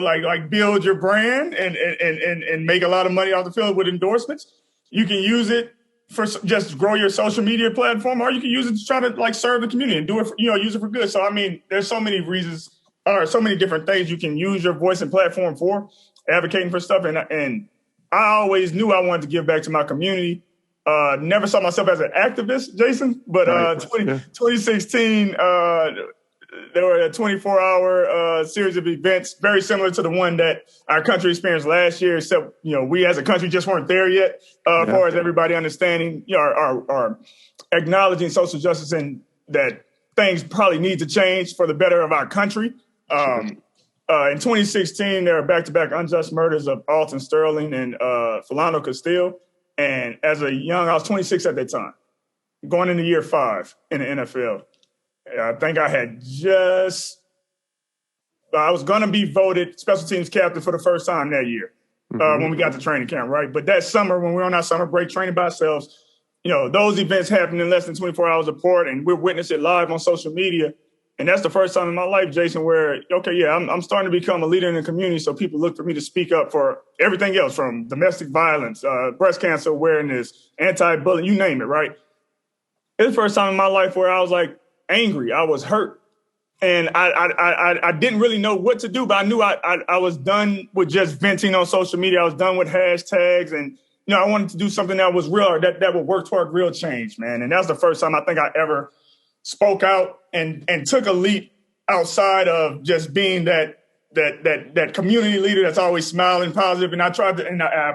like build your brand and make a lot of money off the field with endorsements. You can use it for just grow your social media platform, or you can use it to try to serve the community and do it, use it for good. So, I mean, there's so many reasons, or so many different things you can use your voice and platform for, advocating for stuff. And I always knew I wanted to give back to my community. Never saw myself as an activist, Jason, but 2016, there were a 24-hour series of events very similar to the one that our country experienced last year, except, we as a country just weren't there yet, as far as everybody understanding, are acknowledging social justice and that things probably need to change for the better of our country. In 2016, there were back-to-back unjust murders of Alton Sterling and Philando Castile. And I was 26 at that time, going into year 5 in the NFL. I think I was going to be voted special teams captain for the first time that year when we got to training camp, right? But that summer, when we were on our summer break training by ourselves, those events happened in less than 24 hours apart, and we're witnessing it live on social media. And that's the first time in my life, Jason, where, I'm starting to become a leader in the community. So people look for me to speak up for everything else, from domestic violence, breast cancer awareness, anti-bullying, you name it, right? It's the first time in my life where I was angry. I was hurt. And I didn't really know what to do, but I knew I was done with just venting on social media. I was done with hashtags. And, I wanted to do something that was real, or that would work toward real change, man. And that was the first time I think I ever spoke out and took a leap outside of just being that community leader that's always smiling, positive. And I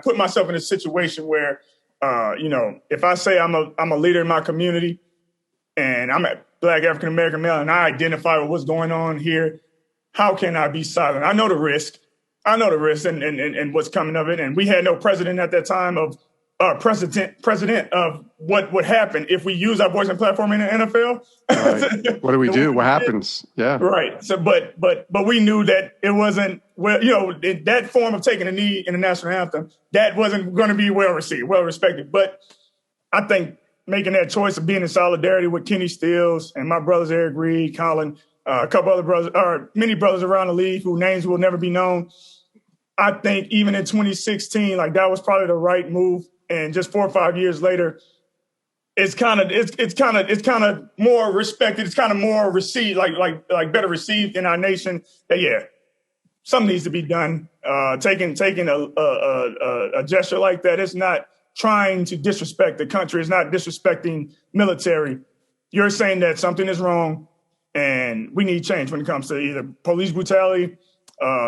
put myself in a situation where, if I say I'm a leader in my community and I'm a Black African-American male and I identify with what's going on here, how can I be silent? I know the risk and what's coming of it. And we had no president at that time president of what would happen if we use our voice and platform in the NFL. Right. What do we do? What happens? Yeah. Right. So, but we knew that it wasn't, that form of taking a knee in the national anthem, that wasn't going to be well received, well respected. But I think making that choice of being in solidarity with Kenny Stills and my brothers, Eric Reed, Colin, a couple other brothers, or many brothers around the league whose names will never be known. I think even in 2016, that was probably the right move. And just 4 or 5 years later, it's kind of more respected. It's kind of more received, like better received in our nation. That something needs to be done. Taking a gesture like that is not trying to disrespect the country. It's not disrespecting military. You're saying that something is wrong, and we need change when it comes to either police brutality,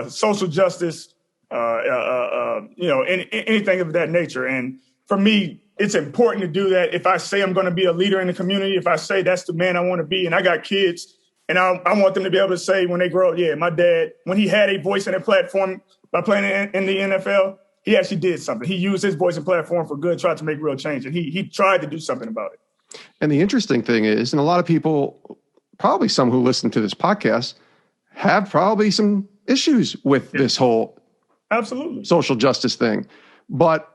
social justice, anything of that nature. And for me, it's important to do that. If I say I'm going to be a leader in the community, if I say that's the man I want to be, and I got kids, And I want them to be able to say when they grow up, yeah, my dad, when he had a voice and a platform by playing in the NFL, he actually did something. He used his voice and platform for good, tried to make real change, and he tried to do something about it. And the interesting thing is, and a lot of people, probably some who listen to this podcast, have probably some issues with this whole absolutely social justice thing. But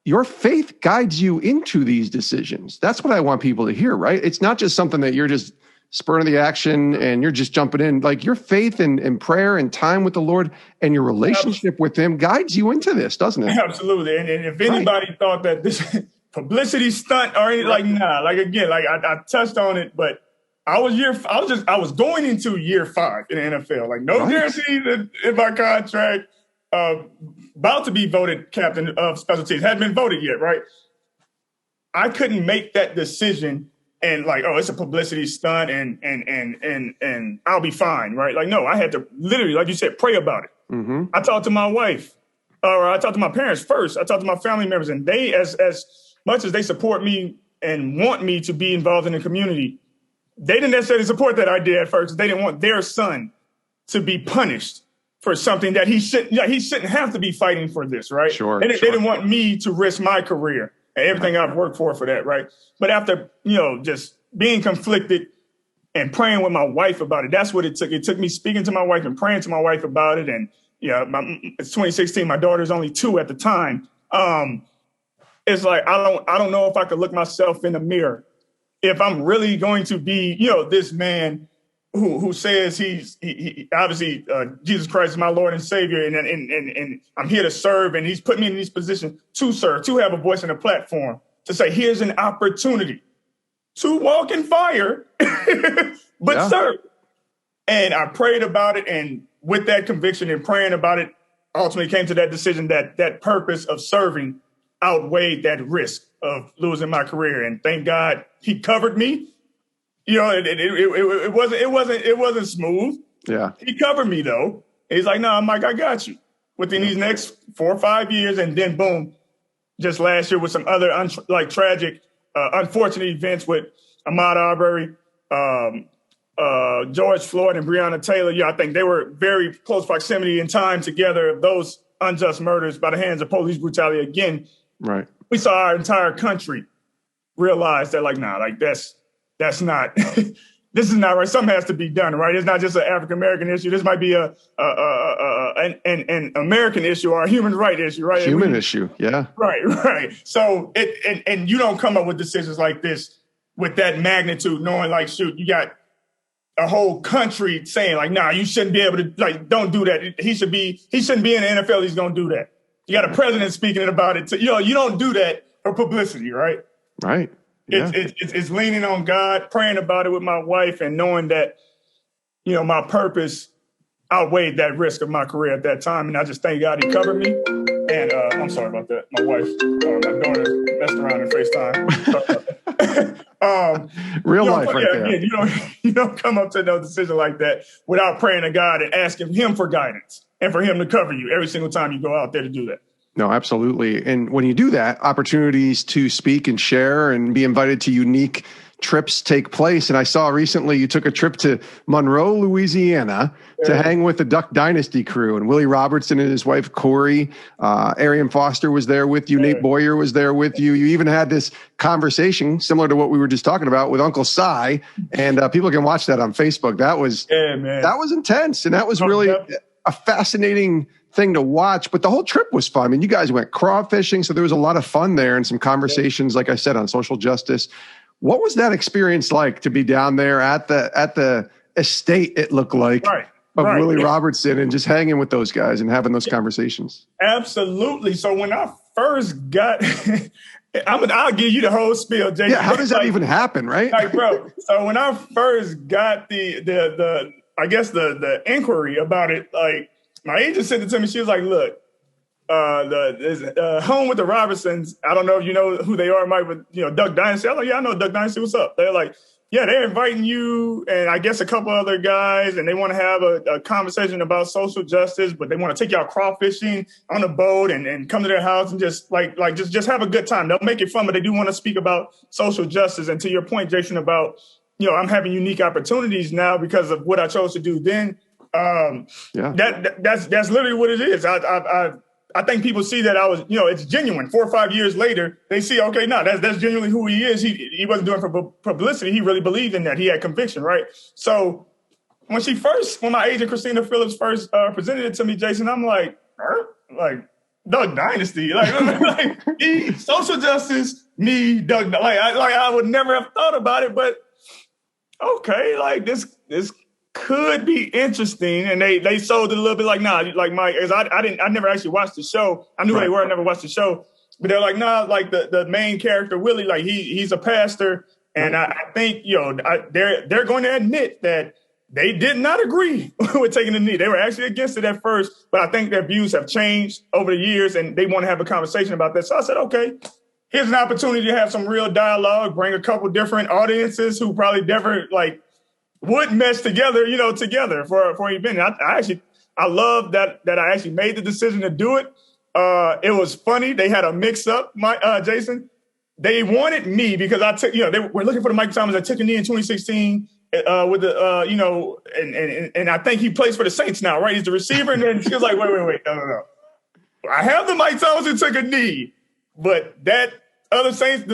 your faith guides you into these decisions. That's what I want people to hear, right? It's not just something that you're just spurring the action and you're just jumping in. Like your faith and prayer and time with the Lord and your relationship with him guides you into this, doesn't it? Absolutely. And if anybody thought that this publicity stunt or anything, like, nah, like again, like I touched on it, but I was going into year 5 in the NFL. Like no guarantees in my contract. About to be voted captain of special teams, hadn't been voted yet, right? I couldn't make that decision and like, oh, it's a publicity stunt and I'll be fine, right? Like, no, I had to literally, like you said, pray about it. Mm-hmm. I talked to my wife, or I talked to my parents first. I talked to my family members, and they, as much as they support me and want me to be involved in the community, they didn't necessarily support that idea at first. They didn't want their son to be punished for something that he shouldn't have to be fighting for this, right? Sure. They didn't want me to risk my career and everything I've worked for that, right? But after, just being conflicted and praying with my wife about it, that's what it took. It took me speaking to my wife and praying to my wife about it. And, it's 2016. My daughter's only 2 at the time. It's like, I don't know if I could look myself in the mirror if I'm really going to be, this man who says he obviously Jesus Christ is my Lord and Savior, and I'm here to serve, and he's put me in this position to serve, to have a voice and a platform, to say here's an opportunity to walk in fire, but serve. And I prayed about it, and with that conviction and praying about it, ultimately came to that decision that purpose of serving outweighed that risk of losing my career. And thank God he covered me. It wasn't smooth. Yeah. He covered me though. He's like, no, Mike, I got you within these next 4 or 5 years. And then boom, just last year with some other tragic, unfortunate events with Ahmaud Arbery, George Floyd and Breonna Taylor. I think they were very close proximity in time together of those unjust murders by the hands of police brutality. Again, right. We saw our entire country realize that that's not, this is not right. Something has to be done, right? It's not just an African-American issue. This might be an American issue or a human rights issue, right? Human issue, yeah. Right. So and you don't come up with decisions like this with that magnitude, knowing like, shoot, you got a whole country saying like, nah, you shouldn't be able to, don't do that. He shouldn't be in the NFL. He's going to do that. You got a president speaking about it. You don't do that for publicity, right? Right. Yeah. It's leaning on God, praying about it with my wife, and knowing that, my purpose outweighed that risk of my career at that time. And I just thank God he covered me. And I'm sorry about that. My wife, my daughter messed around in FaceTime. Real life right there. Again, you don't come up to no decision like that without praying to God and asking him for guidance and for him to cover you every single time you go out there to do that. No, absolutely. And when you do that, opportunities to speak and share and be invited to unique trips take place. And I saw recently you took a trip to Monroe, Louisiana to hang with the Duck Dynasty crew. And Willie Robertson and his wife, Corey, Arian Foster was there with you. Nate Boyer was there with you. You even had this conversation similar to what we were just talking about with Uncle Si. And people can watch that on Facebook. That was intense. And that was really a fascinating thing to watch, but the whole trip was fun. I mean, you guys went crawfishing, so there was a lot of fun there and some conversations, like I said, on social justice. What was that experience like to be down there at the estate, it looked like, of Willie Robertson, and just hanging with those guys and having those conversations? Absolutely. So when I first got, I'll give you the whole spiel, Jay. Yeah, how does that even happen, right? Bro, so when I first got the inquiry about it, my agent sent it to me. She was like, look, the home with the Robertsons, I don't know if you know who they are, Mike, but, Duck Dynasty. I was like, yeah, I know Duck Dynasty. What's up? They're like, yeah, they're inviting you and I guess a couple other guys, and they want to have a conversation about social justice, but they want to take y'all crawfishing on a boat and come to their house and just just have a good time. They'll make it fun, but they do want to speak about social justice. And to your point, Jason, about I'm having unique opportunities now because of what I chose to do then. That's literally what it is. I think people see that I was, it's genuine. 4 or 5 years later, they see, okay, no, that's genuinely who he is. He wasn't doing it for publicity. He really believed in that. He had conviction, right? So when my agent Christina Phillips first presented it to me, Jason, I'm like, Duck Dynasty, like social justice, me, Duck. I would never have thought about it, but okay, like this could be interesting. And they sold it a little bit like, nah, like Mike, as I never actually watched the show. I knew who they were, I never watched the show, but they're like, nah, like the main character Willie, like he's a pastor, and I think they're going to admit that they did not agree with taking the knee. They were actually against it at first, but I think their views have changed over the years, and they want to have a conversation about that. So I said, okay, here's an opportunity to have some real dialogue, bring a couple different audiences who probably never would mesh together, together for an event. I love that I actually made the decision to do it. It was funny. They had a mix up, Jason. They wanted me because I took, they were looking for the Michael Thomas. I took a knee in 2016. With the and I think he plays for the Saints now, right? He's the receiver, and then she was like, wait, no. I have the Mike Thomas who took a knee, but that other Saints,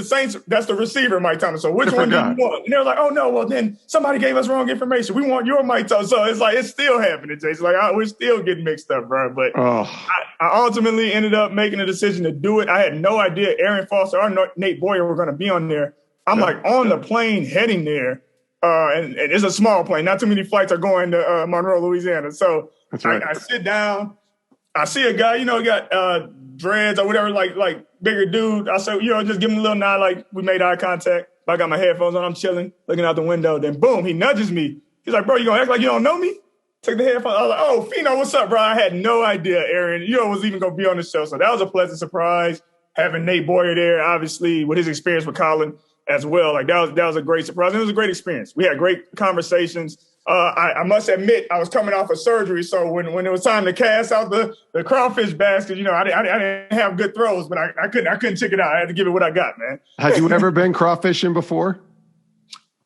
that's the receiver, Mike Thomas. So which one do you want? And they're like, oh no, well then somebody gave us wrong information. We want your Mike Thomas. So it's like it's still happening, Jason. Like we're still getting mixed up, bro. But I ultimately ended up making a decision to do it. I had no idea Arian Foster or Nate Boyer were going to be on there. I'm on the plane heading there. And it's a small plane. Not too many flights are going to Monroe, Louisiana. So I sit down. I see a guy, got dreads or whatever, like bigger dude. I said, just give him a little nod, like we made eye contact. I got my headphones on. I'm chilling, looking out the window. Then boom, he nudges me. He's like, bro, you going to act like you don't know me? Took the headphones. I was like, oh, Fino, what's up, bro? I had no idea Aaron, was even going to be on the show. So that was a pleasant surprise. Having Nate Boyer there, obviously, with his experience with Colin as well. Like that was a great surprise. It was a great experience. We had great conversations. I must admit, I was coming off of surgery, so when it was time to cast out the crawfish basket, I didn't have good throws, but I couldn't check it out. I had to give it what I got, man. Had you ever been crawfishing before?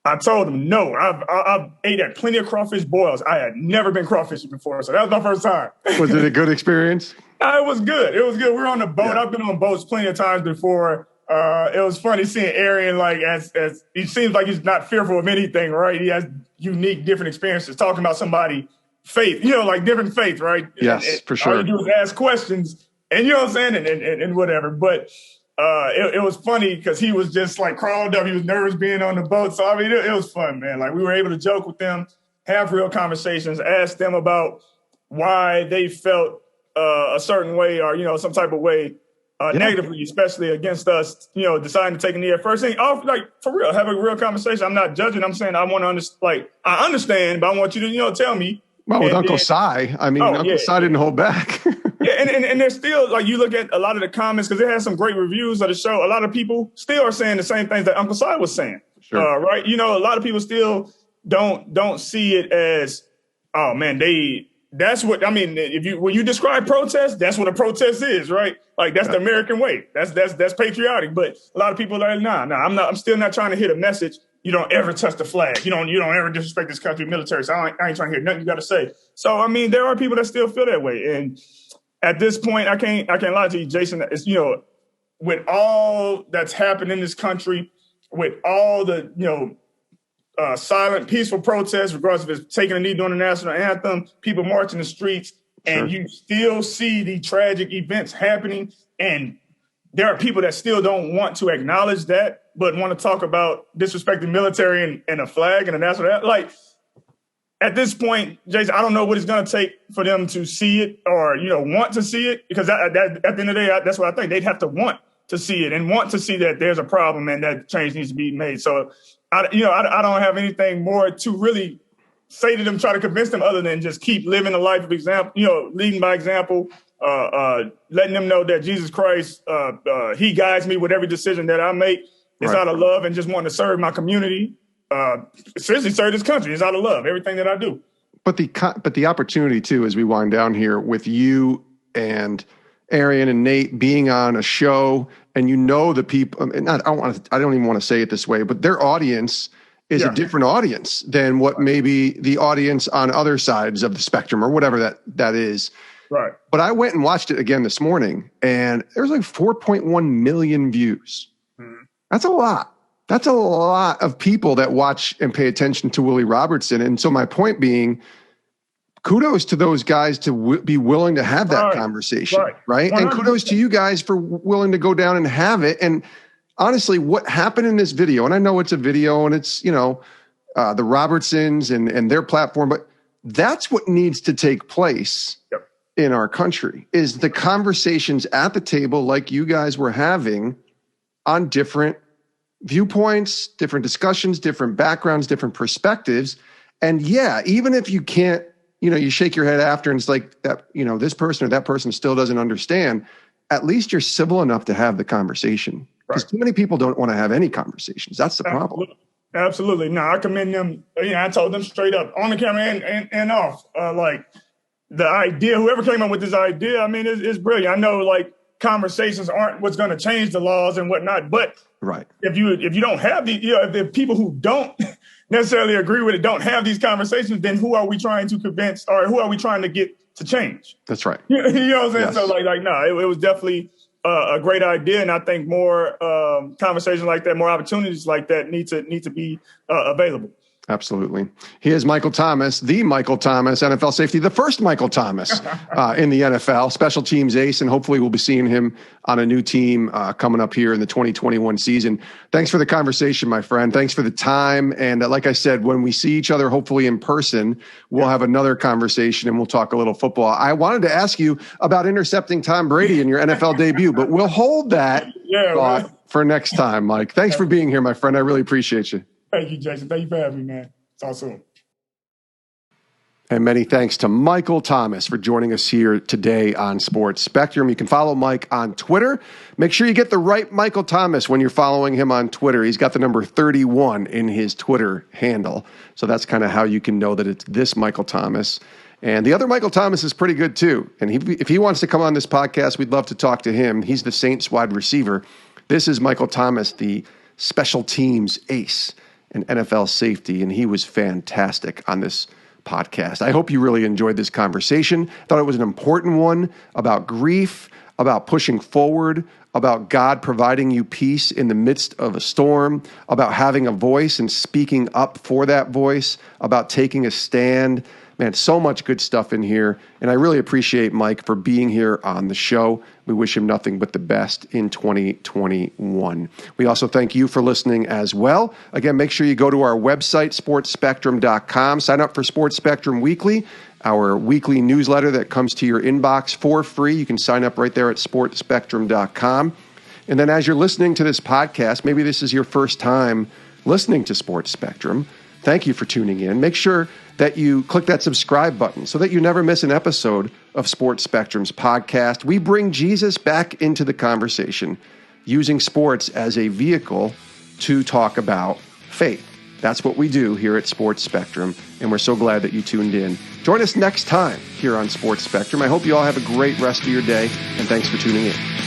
I told him no. I've ate at plenty of crawfish boils. I had never been crawfishing before, so that was my first time. Was it a good experience? It was good. It was good. We were on the boat. Yeah. I've been on boats plenty of times before. It was funny seeing Arian, like, as he seems like he's not fearful of anything, right? He has unique, different experiences, talking about somebody, faith, like different faith, right? Yes, for sure. All you do is ask questions, and you know what I'm saying, and whatever. But it was funny because he was just like crawled up. He was nervous being on the boat. So, I mean, it was fun, man. Like, we were able to joke with them, have real conversations, ask them about why they felt a certain way or, some type of way. Negatively, especially against us, deciding to take a knee at first. Like, for real, have a real conversation. I'm not judging. I'm saying I want to understand. I understand, but I want you to, tell me. Well, with Uncle Cy, Uncle Cy didn't hold back. Yeah, and there's still, like, you look at a lot of the comments, because it has some great reviews of the show. A lot of people still are saying the same things that Uncle Cy was saying. Sure. Right? A lot of people still don't see it as, oh, man, that's what, when you describe protest, that's what a protest is, right? Like, that's the American way. That's patriotic. But a lot of people are like, nah, I'm still not trying to hit a message. You don't ever touch the flag. You don't ever disrespect this country military. So I ain't trying to hear nothing you got to say. So, there are people that still feel that way. And at this point, I can't lie to you, Jason. It's, with all that's happened in this country, with all the, silent, peaceful protests, regardless of it's taking a knee during the national anthem, people marching the streets, and you still see the tragic events happening. And there are people that still don't want to acknowledge that, but want to talk about disrespecting military and a flag and a national anthem. Like, at this point, Jason, I don't know what it's going to take for them to see it or, want to see it, because at the end of the day, that's what I think. They'd have to want to see it and want to see that there's a problem and that change needs to be made. So, I don't have anything more to really say to them, try to convince them, other than just keep living a life of example, leading by example, letting them know that Jesus Christ, he guides me with every decision that I make. It's out of love and just wanting to serve my community. Seriously, serve this country. It's out of love, everything that I do. But the opportunity too, as we wind down here with you and Arian and Nate being on a show, and the people, I don't even want to say it this way, but their audience is a different audience than what maybe the audience on other sides of the spectrum or whatever that is. Right. But I went and watched it again this morning, and there's like 4.1 million views. Mm-hmm. That's a lot. That's a lot of people that watch and pay attention to Willie Robertson. And so my point being, kudos to those guys to be willing to have that conversation, right? And kudos to you guys for willing to go down and have it. And honestly, what happened in this video, and I know it's a video and it's, the Robertsons and their platform, but that's what needs to take place in our country is the conversations at the table like you guys were having on different viewpoints, different discussions, different backgrounds, different perspectives. And yeah, even if you can't, you shake your head after and it's like that, this person or that person still doesn't understand, at least you're civil enough to have the conversation. Because too many people don't want to have any conversations. That's the problem. Absolutely. No, I commend them. I told them straight up on the camera and off, like the idea, whoever came up with this idea, I mean, it's brilliant. I know like conversations aren't what's going to change the laws and whatnot, but if you don't have if the people who don't necessarily agree with it don't have these conversations, then who are we trying to convince or who are we trying to get to change? That's right. You know what I'm saying? Yes. So it was definitely a great idea. And I think more conversations like that, more opportunities like that need to be available. Absolutely. He is Michael Thomas, the Michael Thomas, NFL safety, the first Michael Thomas in the NFL, special teams ace, and hopefully we'll be seeing him on a new team coming up here in the 2021 season. Thanks for the conversation, my friend. Thanks for the time. And like I said, when we see each other, hopefully in person, we'll have another conversation and we'll talk a little football. I wanted to ask you about intercepting Tom Brady in your NFL debut, but we'll hold that thought for next time, Mike. Thanks for being here, my friend. I really appreciate you. Thank you, Jason. Thank you for having me, man. Talk soon. And many thanks to Michael Thomas for joining us here today on Sports Spectrum. You can follow Mike on Twitter. Make sure you get the right Michael Thomas when you're following him on Twitter. He's got the number 31 in his Twitter handle. So that's kind of how you can know that it's this Michael Thomas. And the other Michael Thomas is pretty good too. And if he wants to come on this podcast, we'd love to talk to him. He's the Saints wide receiver. This is Michael Thomas, the special teams ace and NFL safety, and he was fantastic on this podcast. I hope you really enjoyed this conversation. Thought it was an important one about grief, about pushing forward, about God providing you peace in the midst of a storm, about having a voice and speaking up for that voice, about taking a stand. Man, so much good stuff in here. And I really appreciate Mike for being here on the show. We wish him nothing but the best in 2021. We also thank you for listening as well. Again, make sure you go to our website, sportspectrum.com. Sign up for Sports Spectrum Weekly, our weekly newsletter that comes to your inbox for free. You can sign up right there at sportspectrum.com. And then as you're listening to this podcast, maybe this is your first time listening to Sports Spectrum. Thank you for tuning in. Make sure that you click that subscribe button so that you never miss an episode of Sports Spectrum's podcast. We bring Jesus back into the conversation using sports as a vehicle to talk about faith. That's what we do here at Sports Spectrum, and we're so glad that you tuned in. Join us next time here on Sports Spectrum. I hope you all have a great rest of your day, and thanks for tuning in.